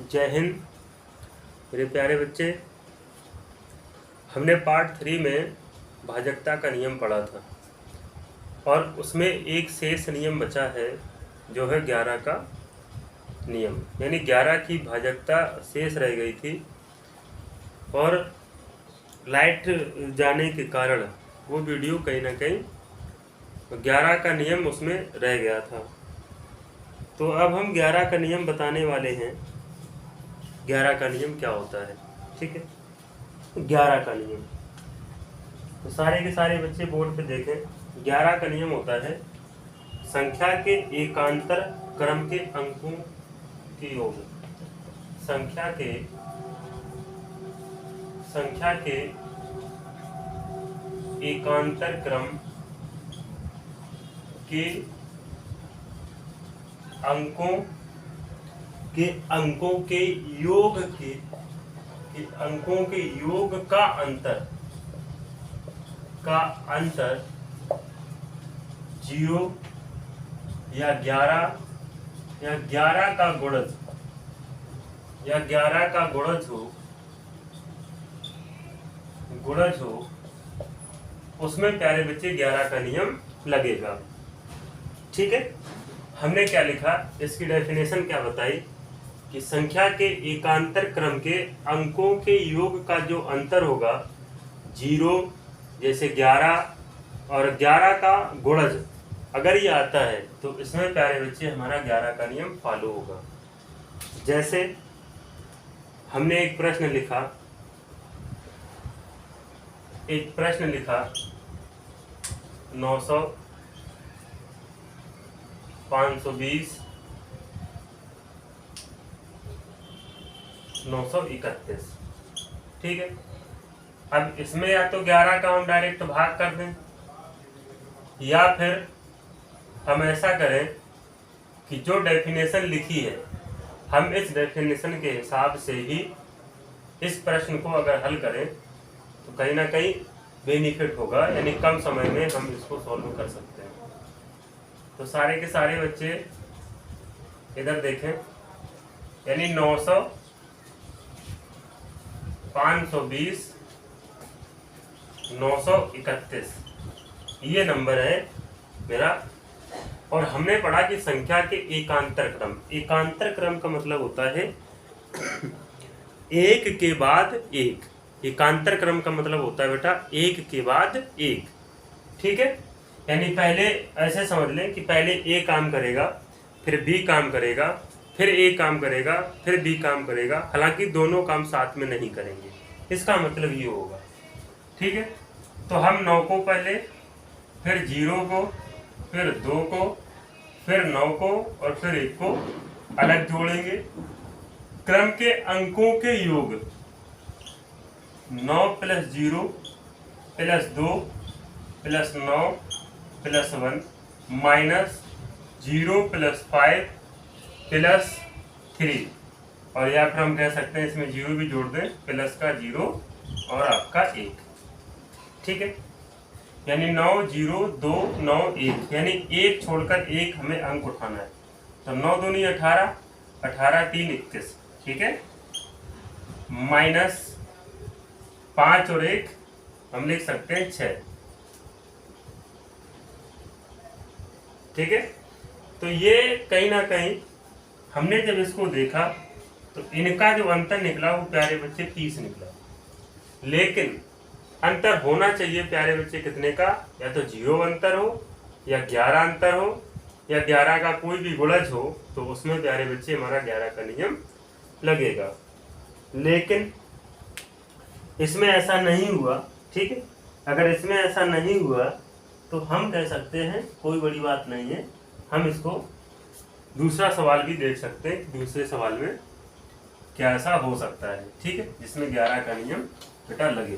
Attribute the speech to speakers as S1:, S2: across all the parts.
S1: जय हिंद मेरे प्यारे बच्चे। हमने पार्ट 3 में भाजकता का नियम पढ़ा था और उसमें एक शेष नियम बचा है जो है 11 का नियम, यानी 11 की भाजकता शेष रह गई थी और लाइट जाने के कारण वो वीडियो कहीं ना कहीं 11 का नियम उसमें रह गया था। तो अब हम 11 का नियम बताने वाले हैं। 11 का नियम क्या होता है, ठीक है। 11 का नियम तो सारे के सारे बच्चे बोर्ड पे देखें। 11 का नियम होता है संख्या के एकांतर क्रम के अंकों के योग। संख्या के एकांतर क्रम के अंकों के योग का अंतर 0 या 11 या 11 का गुणज हो उसमें प्यारे बच्चे 11 का नियम लगेगा, ठीक है। हमने क्या लिखा, इसकी डेफिनेशन क्या बताई कि संख्या के एकांतर क्रम के अंकों के योग का जो अंतर होगा 0 जैसे 11 और 11 का गुणज अगर ये आता है तो इसमें प्यारे बच्चे हमारा 11 का नियम फॉलो होगा। जैसे हमने एक प्रश्न लिखा 900 520 931, ठीक है। अब इसमें या तो 11 का हम डायरेक्ट भाग कर दें या फिर हम ऐसा करें कि जो डेफिनेशन लिखी है हम इस डेफिनेशन के हिसाब से ही इस प्रश्न को अगर हल करें तो कहीं ना कहीं बेनिफिट होगा, यानी कम समय में हम इसको सॉल्व कर सकते हैं। तो सारे के सारे बच्चे इधर देखें, यानी 900 520 931 ये नंबर है मेरा। और हमने पढ़ा कि संख्या के एकांतर क्रम का मतलब होता है एक के बाद एक। एकांतर क्रम का मतलब होता है बेटा एक के बाद एक, ठीक है। यानी पहले ऐसे समझ लें कि पहले ए काम करेगा, फिर बी काम करेगा, फिर ए काम करेगा, फिर बी काम करेगा, हालांकि दोनों काम साथ में नहीं करेंगे। इसका मतलब ये होगा, ठीक है। तो हम 9 को पहले, फिर 0 को, फिर 2 को, फिर 9 को और फिर 1 को अलग जोड़ेंगे। क्रम के अंकों के योग 9 + 0 + 2 + 9 + 1 -0 + 5 + 3, और या फिर हम कह सकते हैं इसमें 0 भी जोड़ दें, प्लस का 0 और आपका 1, ठीक है। यानी 9 0 2 9 1, यानी 1 छोड़कर 1 हमें अंक उठाना है। तो 9 दूनी 18, 18 3 21, ठीक है। -5 और 1 हम लिख सकते हैं 6, ठीक है। तो ये कहीं ना कहीं हमने जब इसको देखा तो इनका जो अंतर निकला वो प्यारे बच्चे 30 निकला। लेकिन अंतर होना चाहिए प्यारे बच्चे कितने का, या तो 0 अंतर हो या 11 अंतर हो या 11 का कोई भी गुणज हो, तो उसमें प्यारे बच्चे हमारा 11 का नियम लगेगा। लेकिन इसमें ऐसा नहीं हुआ, ठीक है। अगर इसमें ऐसा नहीं हुआ तो हम कह सकते हैं कोई बड़ी बात नहीं है, हम इसको दूसरा सवाल भी देख सकते हैं कि दूसरे सवाल में क्या ऐसा हो सकता है, ठीक है, जिसमें 11 का नियम बेटा लगे।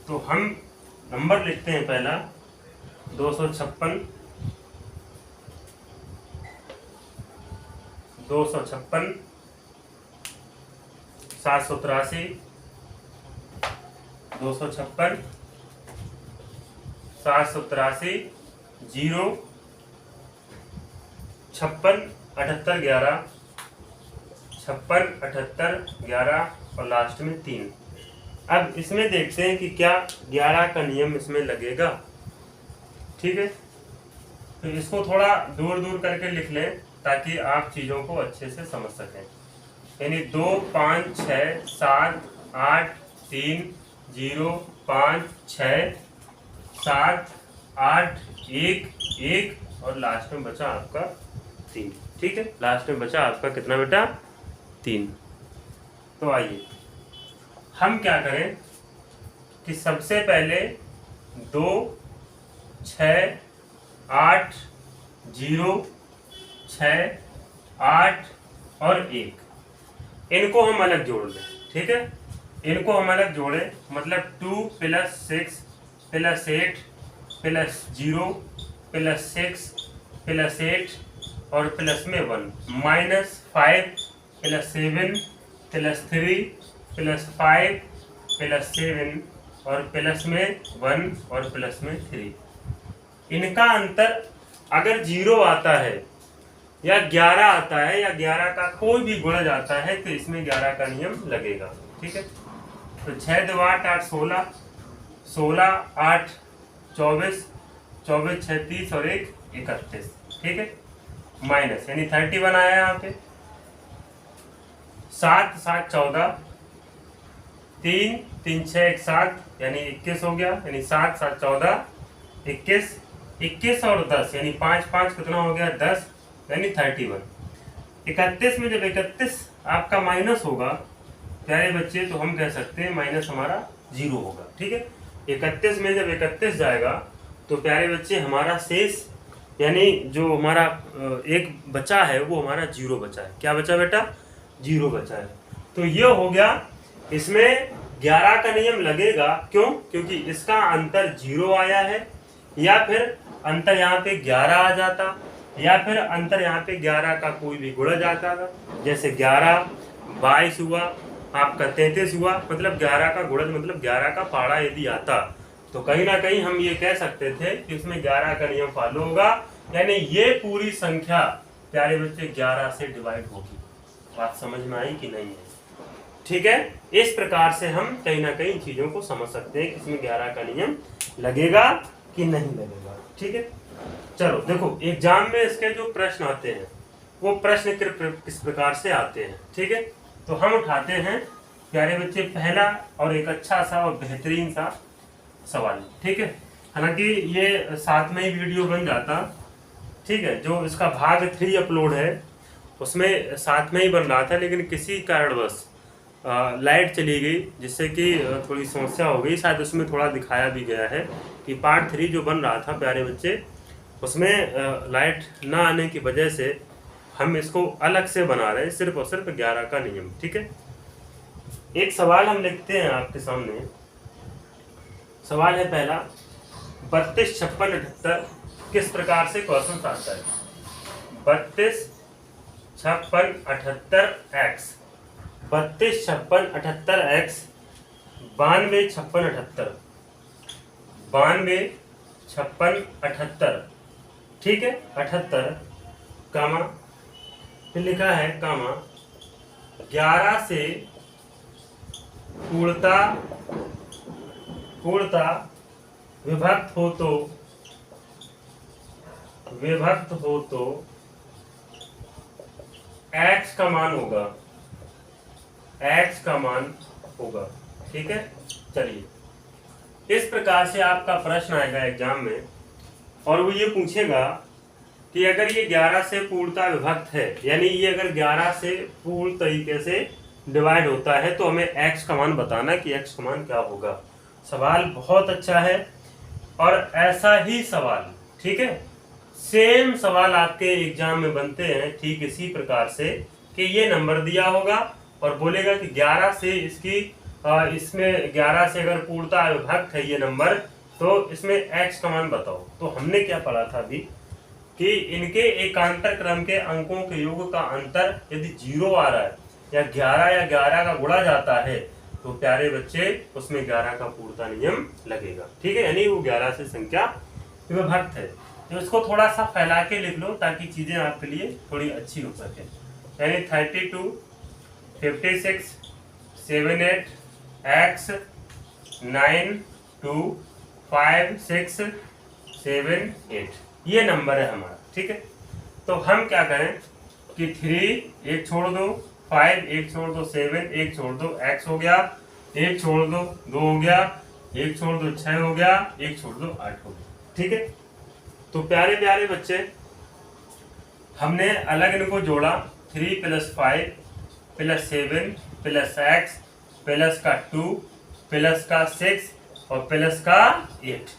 S1: तो हम नंबर लिखते हैं पहला 256 783 256 783 0 56 78 11 56, 78, 11 और लास्ट में 3। अब इसमें देखते हैं कि क्या 11 का नियम इसमें लगेगा। ठीक है, तो इसको थोड़ा दूर दूर करके लिख लें ताकि आप चीज़ों को अच्छे से समझ सकें। यानी 2, 5, 6, 7, 8, 3, 0, 5, 6, 7, 8, 1, 1 और लास्ट में बचा आपका 3। ठीक है, लास्ट में बचा आपका कितना बेटा? 3। तो आइए हम क्या करें कि सबसे पहले 2, 6, 8, 0, 6, 8 और 1 इनको हम अलग जोड़ दें। ठीक है, इनको हम अलग जोड़े मतलब 2 + 6 + 8 + 0 + 6 + 8 और प्लस में 1 -5 + 7 + 3 + 5 + 7 और प्लस में 1 और प्लस में 3। इनका अंतर अगर 0 आता है या 11 आता है या 11 का कोई भी गुणज आता है तो इसमें 11 का नियम लगेगा। ठीक है, तो 6 2 8 8 16, 16 8 24, 24 6 30 और 1 31। ठीक है, माइनस यानी 31 आया यहाँ पे। 7 7 14, 3 3 6 1 7 यानी 21 हो गया। यानी 7 7 14 21, 21 और 10 यानी 5 5 कितना हो गया? 10 यानी 31। 31 में जब 31 आपका माइनस होगा प्यारे बच्चे तो हम कह सकते हैं माइनस हमारा 0 होगा। ठीक है, 31 में जब 31 जाएगा तो प्यारे बच्चे हमारा शेष यानी जो हमारा एक बचा है वो हमारा 0 बचा है। क्या बचा बेटा? 0 बचा है। तो ये हो गया, इसमें 11 का नियम लगेगा। क्यों? क्योंकि इसका अंतर 0 आया है या फिर अंतर यहाँ पे 11 आ जाता या फिर अंतर यहाँ पे 11 का कोई भी गुणज आता था। जैसे 11 22 हुआ, आपका 33 हुआ, मतलब 11 का गुणज मतलब 11 का पाड़ा यदि आता तो कहीं ना कहीं हम ये कह सकते थे कि इसमें 11 का नियम फॉलो होगा। यानी ये पूरी संख्या प्यारे बच्चे 11 से डिवाइड होगी। बात समझ में आई कि नहीं है? ठीक है, इस प्रकार से हम कहीं ना कहीं चीजों को समझ सकते हैं कि इसमें 11 का नियम लगेगा कि नहीं लगेगा। ठीक है, चलो देखो एग्जाम में इसके जो प्रश्न आते हैं वो प्रश्न किस प्रकार से आते हैं। ठीक है, तो हम उठाते हैं प्यारे बच्चे पहला और एक अच्छा सा और बेहतरीन सा सवाल। ठीक है, हालांकि ये साथ में ही वीडियो बन जाता। ठीक है, जो इसका भाग 3 अपलोड है उसमें साथ में ही बन रहा था, लेकिन किसी कारणवश लाइट चली गई जिससे कि थोड़ी समस्या हो गई। शायद उसमें थोड़ा दिखाया भी गया है कि पार्ट 3 जो बन रहा था प्यारे बच्चे उसमें लाइट ना आने की वजह से हम इसको अलग से बना रहे हैं, सिर्फ और सिर्फ 11 का नियम। ठीक है, एक सवाल हम लिखते हैं आपके सामने। सवाल है पहला, 32 56 78 किस प्रकार से क्वेश्चन आता है? 32 56 78 x 32 56 78 x 92 56 78 92 56 78। ठीक है, 78 कामा फिर लिखा है कामा 11 से पूर्णता विभक्त हो तो x का मान होगा। ठीक है, चलिए इस प्रकार से आपका प्रश्न आएगा एग्जाम में और वो ये पूछेगा कि अगर ये 11 से पूर्णता विभक्त है यानी ये अगर 11 से पूर्ण तरीके से डिवाइड होता है तो हमें x का मान बताना कि x का मान क्या होगा। सवाल बहुत अच्छा है और ऐसा ही सवाल, ठीक है, सेम सवाल आपके एग्जाम में बनते हैं ठीक इसी प्रकार से कि ये नंबर दिया होगा और बोलेगा कि 11 से इसमें 11 से अगर पूर्णता विभक्त है ये नंबर तो इसमें x का मान बताओ। तो हमने क्या पढ़ा था अभी कि इनके एकांतर क्रम के अंकों के योग का अंतर यदि 0 आ रहा है या 11 का गुणा जाता है तो प्यारे बच्चे उसमें 11 का पूर्णता नियम लगेगा। ठीक है, यानी वो 11 से संख्या विभक्त है। तो इसको थोड़ा सा फैला के लिख लो ताकि चीजें आपके लिए थोड़ी अच्छी हो सके। यानी 32 56 78 x 9 2 5 6 7 8 ये नंबर है हमारा। ठीक है, तो हम क्या करें कि 3 एक छोड़ दो, 5 एक छोड़ दो, 7 एक छोड़ दो, x हो गया, 1 छोड़ दो 2 हो गया, 1 छोड़ दो 6 हो गया, 1 छोड़ दो 8 हो गया। ठीक है, तो प्यारे प्यारे बच्चे हमने अलग इनको जोड़ा, 3 + 5 + 7 + x प्लस का 2 प्लस का 6 और प्लस का 8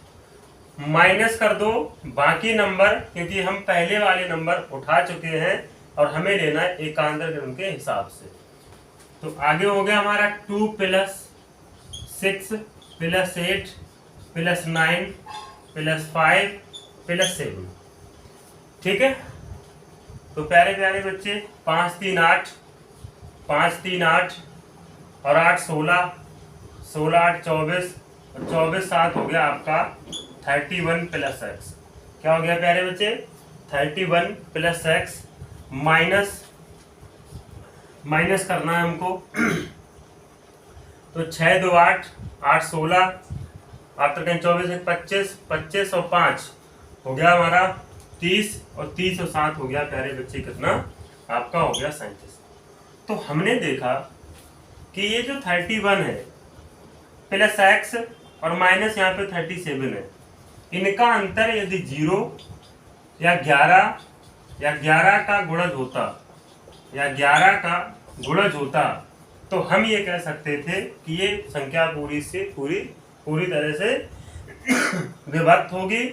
S1: माइनस कर दो बाकी नंबर, क्योंकि हम पहले वाले नंबर उठा चुके हैं और हमें लेना है एकांतर क्रम के हिसाब से। तो आगे हो गया हमारा 2 + 6 + 8 + 9 + 5 + 7। ठीक है, तो प्यारे प्यारे बच्चे 5 3 8 5 3 8 और 8 16 16 8 24 और 24 7 हो गया आपका 31 + x। क्या हो गया प्यारे बच्चे 31 + x माइनस करना है हमको। तो 6 2 8 8 16 8 24 1 25 25 और 5 हो गया हमारा 30 और 30 और 7 हो गया प्यारे बच्चे कितना आपका हो गया 37। तो हमने देखा कि ये जो 31 है प्लस x और माइनस यहाँ पे 37 है, इनका अंतर यदि 0 या 11 का गुणज होता या 11 का गुणज होता तो हम ये कह सकते थे कि ये संख्या पूरी तरह से विभक्त होगी।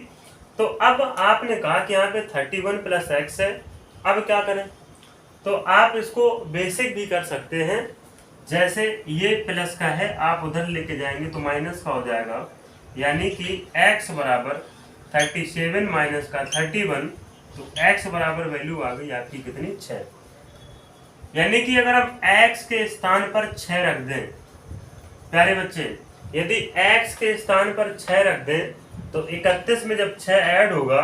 S1: तो अब आपने कहा कि यहाँ पे 31 + x है, अब क्या करें? तो आप इसको बेसिक भी कर सकते हैं, जैसे ये प्लस का है आप उधर लेके जाएंगे तो माइनस का हो जाएगा, यानी कि x बराबर 37 माइनस का 31, तो x बराबर वैल्यू आ गई आपकी कितनी 6। यानी कि अगर हम x के स्थान पर 6 रख दें प्यारे बच्चे, यदि x के स्थान पर 6 रख दें तो 31 में जब 6 ऐड होगा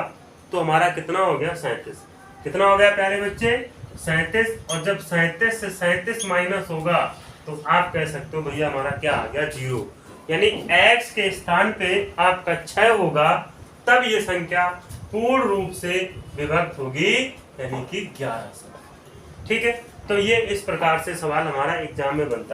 S1: तो हमारा कितना हो गया 37। कितना हो गया प्यारे बच्चे 37, और जब 37 से 37 माइनस होगा तो आप कह सकते हो भैया हमारा क्या आ गया 0। यानी x के स्थान पे आपका 6 होगा तब ये संख्या पूर्ण रूप से विभक्त होगी, यानी कि 11 से। ठीक है, तो ये इस प्रकार से सवाल हमारा एग्जाम में बनता है।